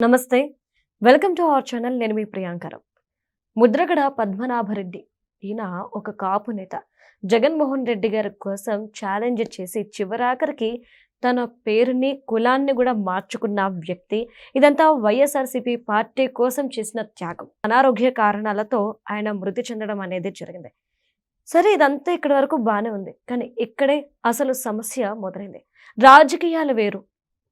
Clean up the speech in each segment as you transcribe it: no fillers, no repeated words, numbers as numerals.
నమస్తే, welcome to our channel. నేను మీ ప్రియాంకరం. ముద్రగడ పద్మనాభరెడ్డి ఈయన ఒక కాపు నేత. జగన్మోహన్ రెడ్డి గారి కోసం ఛాలెంజ్ చేసి చివరాఖరికి తన పేరుని కులాన్ని కూడా మార్చుకున్న వ్యక్తి. ఇదంతా వైఎస్ఆర్సీపీ పార్టీ కోసం చేసిన త్యాగం. అనారోగ్య కారణాలతో ఆయన మృతి చెందడం అనేది జరిగింది. సరే, ఇదంతా ఇక్కడి వరకు బాగానే ఉంది, కానీ ఇక్కడే అసలు సమస్య మొదలైంది. రాజకీయాలు వేరు,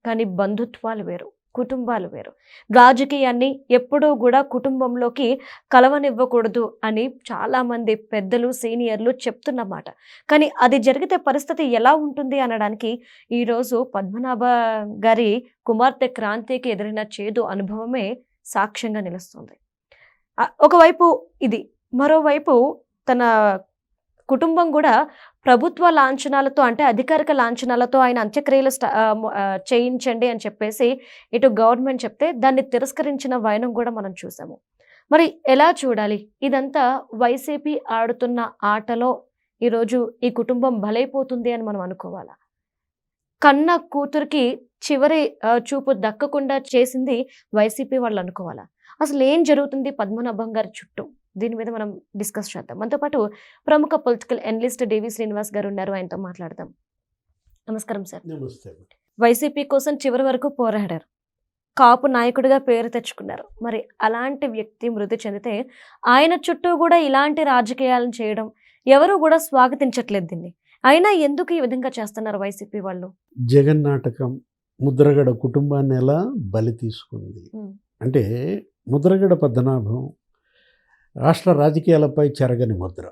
కానీ బంధుత్వాలు వేరు, కుటుంబాలు వేరు. రాజకీయాన్ని ఎప్పుడూ కూడా కుటుంబంలోకి కలవనివ్వకూడదు అని చాలామంది పెద్దలు, సీనియర్లు చెప్తున్నమాట. కానీ అది జరిగితే పరిస్థితి ఎలా ఉంటుంది అనడానికి ఈరోజు పద్మనాభ గారి కుమార్తె క్రాంతికి ఎదురైన చేదు అనుభవమే సాక్ష్యంగా నిలుస్తుంది. ఒకవైపు ఇది, మరోవైపు తన కుటుంబం కూడా ప్రభుత్వ లాంఛనాలతో, అంటే అధికారిక లాంఛనాలతో ఆయన అంత్యక్రియలు చేయించండి అని చెప్పేసి ఇటు గవర్నమెంట్ చెప్తే దాన్ని తిరస్కరించిన వైనం కూడా మనం చూసాము. మరి ఎలా చూడాలి? ఇదంతా వైసీపీ ఆడుతున్న ఆటలో ఈరోజు ఈ కుటుంబం బలైపోతుంది అని మనం అనుకోవాలా? కన్న కూతురికి చివరి చూపు దక్కకుండా చేసింది వైసీపీ వాళ్ళు అనుకోవాలా? అసలు ఏం జరుగుతుంది పద్మనాభం గారి చుట్టూ? దీని మీద మనం డిస్కస్ చేద్దాం. మనతో పాటు ప్రముఖ పొలిటికల్ అనలిస్ట్ డివి శ్రీనివాస్ గారు ఉన్నారు, ఆయనతో మాట్లాడదాం. నమస్కారం సార్. నమస్తే. వైసీపీ కోసం చివరి వరకు పోరాడారు, కాపు నాయకుడిగా పేరు తెచ్చుకున్నారు. మరి అలాంటి వ్యక్తి మృతి చెందితే ఆయన చుట్టూ కూడా ఇలాంటి రాజకీయాలను చేయడం ఎవరు కూడా స్వాగతించట్లేదు దీన్ని. అయినా ఎందుకు ఈ విధంగా చేస్తున్నారు వైసీపీ వాళ్ళు? జగన్ నాటకం ముద్రగడ కుటుంబాన్ని ఎలా బలి తీసుకుంది అంటే, ముద్రగడ పద్మనాభం రాష్ట్ర రాజకీయాలపై చెరగని ముద్ర.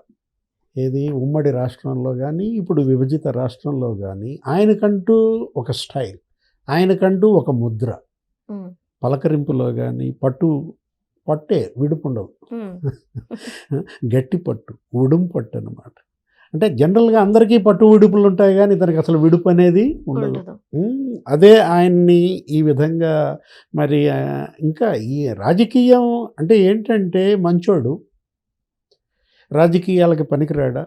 ఏది ఉమ్మడి రాష్ట్రంలో కానీ, ఇప్పుడు విభజిత రాష్ట్రంలో కానీ ఆయనకంటూ ఒక స్టైల్, ఆయనకంటూ ఒక ముద్ర. పలకరింపులో కానీ పట్టే విడుపుండవు, గట్టి పట్టు, ఉడుం పట్టు అన్నమాట. అంటే జనరల్గా అందరికీ పట్టు విడుపులు ఉంటాయి, కానీ ఇతనికి అసలు విడుపు అనేది ఉండదు. అదే ఆయన్ని ఈ విధంగా మరి ఇంకా ఈ రాజకీయం అంటే ఏంటంటే, మంచోడు రాజకీయాలకి పనికిరాడా,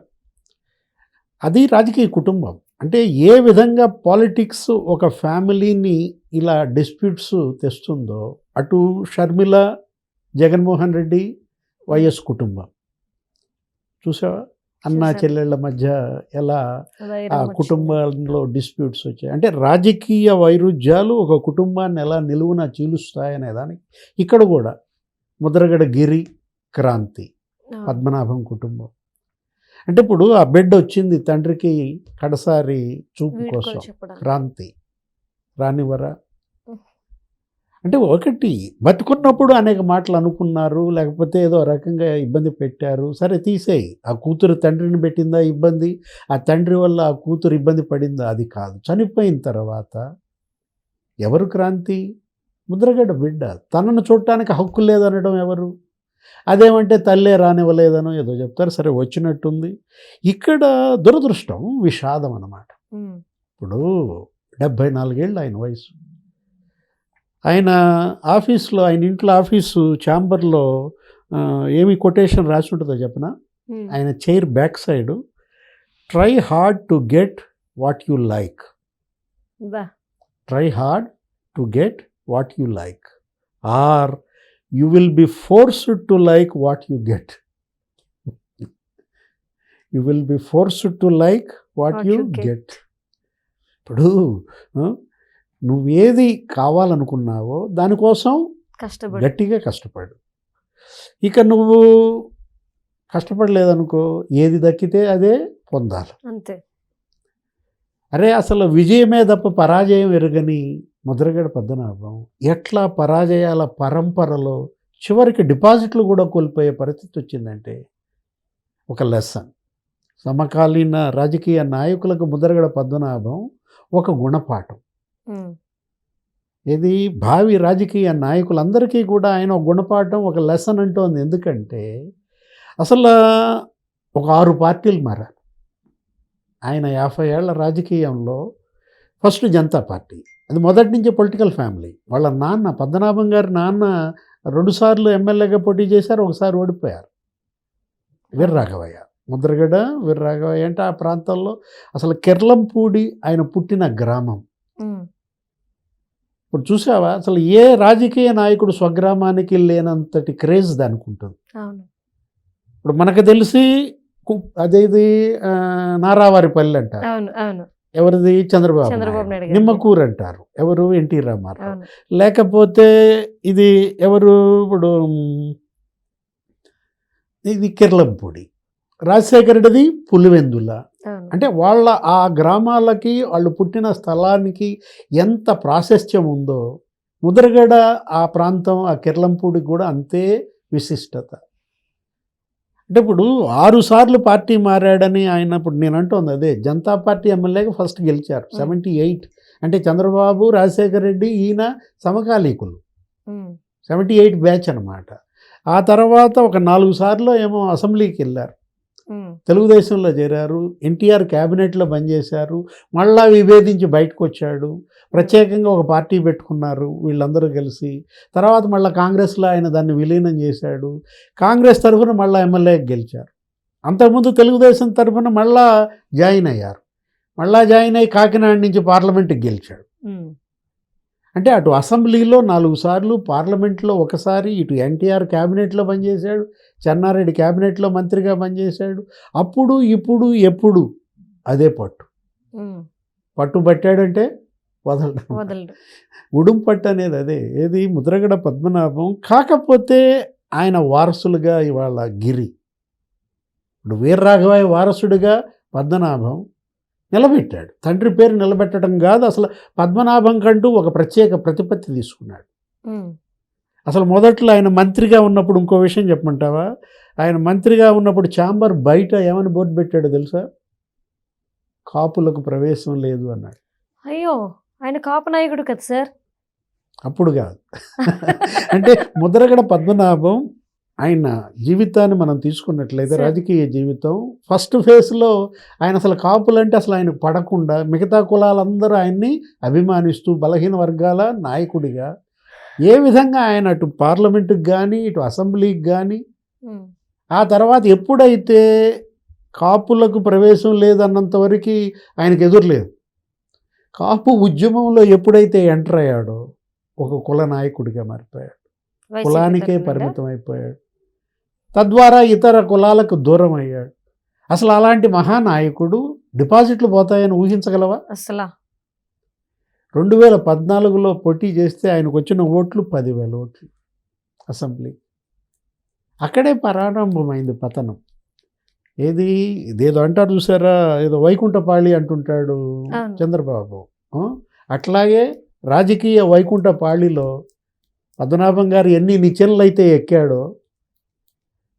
అది రాజకీయ కుటుంబం. అంటే ఏ విధంగా పాలిటిక్స్ ఒక ఫ్యామిలీని ఇలా డిస్ప్యూట్స్ తెస్తుందో, అటు షర్మిల, జగన్మోహన్ రెడ్డి, వైఎస్ కుటుంబం చూసావా? అన్న చెల్లెళ్ళ మధ్య ఎలా ఆ కుటుంబాల్లో డిస్ప్యూట్స్ వచ్చాయి. అంటే రాజకీయ వైరుధ్యాలు ఒక కుటుంబాన్ని ఎలా నిలువున చీలుస్తాయనే దానికి ఇక్కడ కూడా ముద్రగడ గిరి, క్రాంతి, పద్మనాభం కుటుంబం. అంటే ఇప్పుడు ఆ బిడ్డ వచ్చింది తండ్రికి కడసారి చూపు కోసం, క్రాంతి రానివరా అంటే ఒకటి బతుకున్నప్పుడు అనేక మాటలు అనుకున్నారు, లేకపోతే ఏదో రకంగా ఇబ్బంది పెట్టారు, సరే తీసేయి. ఆ కూతురు తండ్రిని పెట్టిందా ఇబ్బంది, ఆ తండ్రి వల్ల ఆ కూతురు ఇబ్బంది పడిందా, అది కాదు. చనిపోయిన తర్వాత ఎవరు క్రాంతి? ముద్రగడ బిడ్డ. తనను చూడటానికి హక్కు లేదనడం ఎవరు? అదేమంటే తల్లే రానివ్వలేదనో ఏదో చెప్తారు, సరే వచ్చినట్టుంది. ఇక్కడ దురదృష్టం, విషాదం అన్నమాట. ఇప్పుడు 74 ఏళ్ళు ఆయన వయసు. ఆయన ఆఫీస్లో, ఆయన ఇంట్లో ఆఫీసు ఛాంబర్లో ఏమి కొటేషన్ రాసి ఉంటుందో చెప్పనా? ఆయన chair back side, try hard to get what you like, try hard to get what you like, or you will be forced to like what you get. You will be forced to like what you get. ఇప్పుడు నువ్వేది కావాలనుకున్నావో దానికోసం గట్టిగా కష్టపడు. ఇక నువ్వు కష్టపడలేదనుకో, ఏది దక్కితే అదే పొందాలి అంతే. అరే అసలు విజయమే తప్ప పరాజయం ఎరగని ముద్రగడ పద్మనాభం ఎట్లా పరాజయాల పరంపరలో చివరికి డిపాజిట్లు కూడా కోల్పోయే పరిస్థితి వచ్చిందంటే ఒక లెసన్. సమకాలీన రాజకీయ నాయకులకు ముద్రగడ పద్మనాభం ఒక గుణపాఠం. ఇది భావి రాజకీయ నాయకులందరికీ కూడా ఆయన ఒక గుణపాఠం, ఒక లెసన్ అంటోంది. ఎందుకంటే అసలు ఒక 6 పార్టీలు మారారు ఆయన 50 ఏళ్ల రాజకీయంలో. ఫస్ట్ జనతా పార్టీ, అది మొదటి నుంచే పొలిటికల్ ఫ్యామిలీ. వాళ్ళ నాన్న పద్మనాభం గారి నాన్న 2 సార్లు ఎమ్మెల్యేగా పోటీ చేశారు, ఒకసారి ఓడిపోయారు. వీర్రాఘవయ్య, ముద్రగడ వీర్రాఘవయ్య అంటే ఆ ప్రాంతంలో అసలు కిర్లంపూడి ఆయన పుట్టిన గ్రామం. ఇప్పుడు చూసావా అసలు ఏ రాజకీయ నాయకుడు స్వగ్రామానికి లేనంతటి క్రేజ్ దానికి ఉంటుంది. అవును. ఇప్పుడు మనకు తెలిసి అదేది నారావారిపల్లి అంటారు, అవును. అవును. ఎవరిది చంద్రబాబు చంద్రబాబు నాయుడు. నాయుడు గారిది. నిమ్మకూరు అంటారు, ఎవరు ఎన్టీ రామారావు. అవును. లేకపోతే ఇది ఎవరు ఇప్పుడు ఇది కిర్లంపూడి, రాజశేఖర రెడ్డిది పులివెందుల. అవును. అంటే వాళ్ళ ఆ గ్రామాలకి వాళ్ళు పుట్టిన స్థలానికి ఎంత ప్రాశస్త్యం ఉందో ముద్రగడ ఆ ప్రాంతం ఆ కిర్లంపూడికి కూడా అంతే విశిష్టత. అంటే ఇప్పుడు 6 సార్లు పార్టీ మారాడని ఆయన ఇప్పుడు నేను అంటోంది అదే, జనతా పార్టీ ఎమ్మెల్యేగా ఫస్ట్ గెలిచారు 78. అంటే చంద్రబాబు, రాజశేఖర రెడ్డి ఈయన సమకాలీకులు, 78 బ్యాచ్ అనమాట. ఆ తర్వాత ఒక 4 సార్లు ఏమో అసెంబ్లీకి వెళ్ళారు, తెలుగుదేశంలో చేరారు, ఎన్టీఆర్ క్యాబినెట్లో పనిచేశారు, మళ్ళా విభేదించి బయటకు వచ్చాడు, ప్రత్యేకంగా ఒక పార్టీ పెట్టుకున్నారు వీళ్ళందరూ కలిసి. తర్వాత మళ్ళీ కాంగ్రెస్లో ఆయన దాన్ని విలీనం చేశాడు, కాంగ్రెస్ తరఫున మళ్ళీ ఎమ్మెల్యేకి గెలిచారు. అంతకుముందు తెలుగుదేశం తరఫున మళ్ళా జాయిన్ అయ్యారు, మళ్ళా జాయిన్ అయ్యి కాకినాడ నుంచి పార్లమెంట్కి గెలిచాడు. అంటే అటు అసెంబ్లీలో 4 సార్లు, పార్లమెంట్లో ఒకసారి, ఇటు ఎన్టీఆర్ క్యాబినెట్లో పనిచేశాడు, చెన్నారెడ్డి క్యాబినెట్లో మంత్రిగా పనిచేశాడు. అప్పుడు ఇప్పుడు ఎప్పుడు అదే పట్టు పట్టాడంటే వదలడు. ఉడుం పట్టు అనేది అదే. ఏది ముద్రగడ పద్మనాభం. కాకపోతే ఆయన వారసులుగా ఇవాళ గిరి, ఇప్పుడు వీర్రాఘవయ్య వారసుడిగా పద్మనాభం నిలబెట్టాడు. తండ్రి పేరు నిలబెట్టడం కాదు, అసలు పద్మనాభం కంటూ ఒక ప్రత్యేక ప్రతిపత్తి తీసుకున్నాడు. అసలు మొదట్లో ఆయన మంత్రిగా ఉన్నప్పుడు ఇంకో విషయం చెప్పమంటావా, ఆయన మంత్రిగా ఉన్నప్పుడు ఛాంబర్ బయట ఏమని బోర్డు పెట్టాడో తెలుసా, కాపులకు ప్రవేశం లేదు అన్నాడు. అయ్యో, ఆయన కాపు నాయకుడు కదా సార్. అప్పుడు కాదు. అంటే ముద్రగడ పద్మనాభం ఆయన జీవితాన్ని మనం తీసుకున్నట్లయితే, రాజకీయ జీవితం ఫస్ట్ ఫేజ్లో ఆయన అసలు కాపులంటే అసలు ఆయనకు పడకుండా మిగతా కులాలందరూ ఆయన్ని అభిమానిస్తూ బలహీన వర్గాల నాయకుడిగా ఏ విధంగా ఆయన అటు పార్లమెంటుకి కానీ ఇటు అసెంబ్లీకి కానీ, ఆ తర్వాత ఎప్పుడైతే కాపులకు ప్రవేశం లేదన్నంత వరకు ఆయనకు ఎదురులేదు, కాపు ఉద్యమంలో ఎప్పుడైతే ఎంటర్ అయ్యాడో ఒక కుల నాయకుడిగా మారిపోయాడు, కులానికే పరిమితం అయిపోయాడు, తద్వారా ఇతర కులాలకు దూరం అయ్యాడు. అసలు అలాంటి మహానాయకుడు డిపాజిట్లు పోతాయని ఊహించగలవా? అసలు 2014లో పోటీ చేస్తే ఆయనకు వచ్చిన ఓట్లు 10,000 ఓట్లు అసెంబ్లీ. అక్కడే ప్రారంభమైంది పతనం. ఏది ఇదేదో అంటారు చూసారా, ఏదో వైకుంఠపాళి అంటుంటాడు చంద్రబాబు, అట్లాగే రాజకీయ వైకుంఠపాళిలో పద్మనాభం గారు ఎన్ని నిచ్చెనలు అయితే ఎక్కాడో,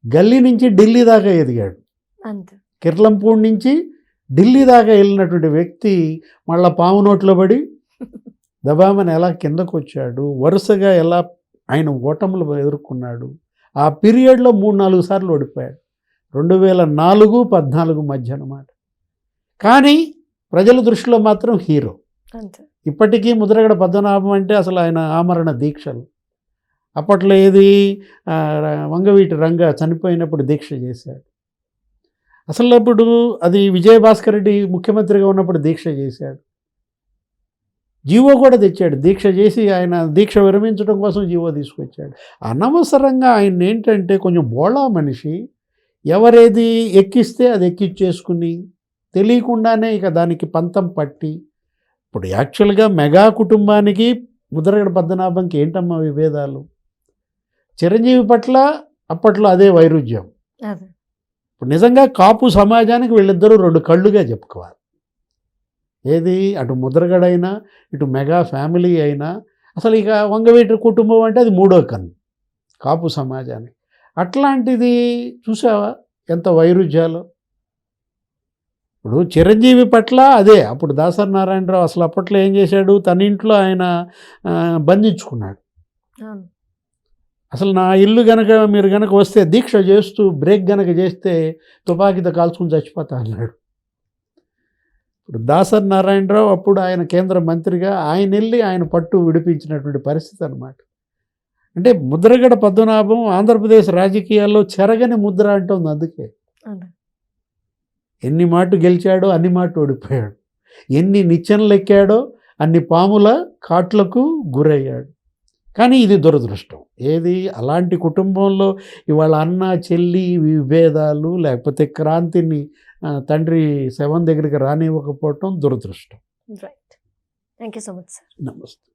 గల్లీ నుంచి ఢిల్లీ దాకా ఎదిగాడు. కిర్లంపూడి నుంచి ఢిల్లీ దాకా వెళ్ళినటువంటి వ్యక్తి మళ్ళా పాము నోట్లో పడి దబామని ఎలా కిందకు వచ్చాడు, వరుసగా ఎలా ఆయన ఓటములు ఎదుర్కొన్నాడు. ఆ పీరియడ్లో 3-4 సార్లు ఓడిపోయాడు, 2004-14 మధ్య అన్నమాట. కానీ ప్రజల దృష్టిలో మాత్రం హీరో. ఇప్పటికీ ముద్రగడ పద్మనాభం అంటే అసలు ఆయన ఆమరణ దీక్షలు. అప్పట్లో ఏది వంగవీటి రంగ చనిపోయినప్పుడు దీక్ష చేశాడు. అసలు అప్పుడు అది విజయభాస్కర్ రెడ్డి ముఖ్యమంత్రిగా ఉన్నప్పుడు దీక్ష చేశాడు. జీవో కూడా తెచ్చాడు, దీక్ష చేసి ఆయన దీక్ష విరమించడం కోసం జీవో తీసుకొచ్చాడు. అనవసరంగా ఆయన ఏంటంటే కొంచెం బోళా మనిషి, ఎవరేది ఎక్కిస్తే అది ఎక్కిచ్చేసుకుని తెలియకుండానే ఇక దానికి పంతం పట్టి, ఇప్పుడు యాక్చువల్గా మెగా కుటుంబానికి ముద్రగడ పద్మనాభంకి ఏంటమ్మా విభేదాలు? చిరంజీవి పట్ల అప్పట్లో అదే వైరుధ్యం. ఇప్పుడు నిజంగా కాపు సమాజానికి వీళ్ళిద్దరూ 2 కళ్ళుగా చెప్పుకోవాలి. ఏది అటు ముద్రగడ అయినా ఇటు మెగా ఫ్యామిలీ అయినా, అసలు ఇక వంగవీటి కుటుంబం అంటే అది 3వ కన్ను కాపు సమాజానికి. అట్లాంటిది చూసావా ఎంత వైరుధ్యాలు. ఇప్పుడు చిరంజీవి పట్ల అదే, అప్పుడు దాసరి నారాయణరావు అసలు అప్పట్లో ఏం చేశాడు, తన ఇంట్లో ఆయన బంధించుకున్నాడు. అసలు నా ఇల్లు గనక మీరు గనక వస్తే దీక్ష చేస్తూ బ్రేక్ గనక చేస్తే తుపాకీతో కాల్చుకుని చచ్చిపోతా అన్నాడు. ఇప్పుడు దాసరి నారాయణరావు అప్పుడు ఆయన కేంద్ర మంత్రిగా ఆయన వెళ్ళి ఆయన పట్టు విడిపించినటువంటి పరిస్థితి అన్నమాట. అంటే ముద్రగడ పద్మనాభం ఆంధ్రప్రదేశ్ రాజకీయాల్లో చెరగని ముద్ర అంటుంది. అందుకే ఎన్ని మాట గెలిచాడో అన్ని మాట ఓడిపోయాడు, ఎన్ని నిచ్చెనలు ఎక్కాడో అన్ని పాముల కాట్లకు గురయ్యాడు. కానీ ఇది దురదృష్టం. ఏది అలాంటి కుటుంబంలో ఇవాళ అన్న చెల్లి విభేదాలు లేకపోతే క్రాంతిని తండ్రి శవం దగ్గరికి రానివ్వకపోవటం దురదృష్టం. Right. Thank you so much sir. నమస్తే.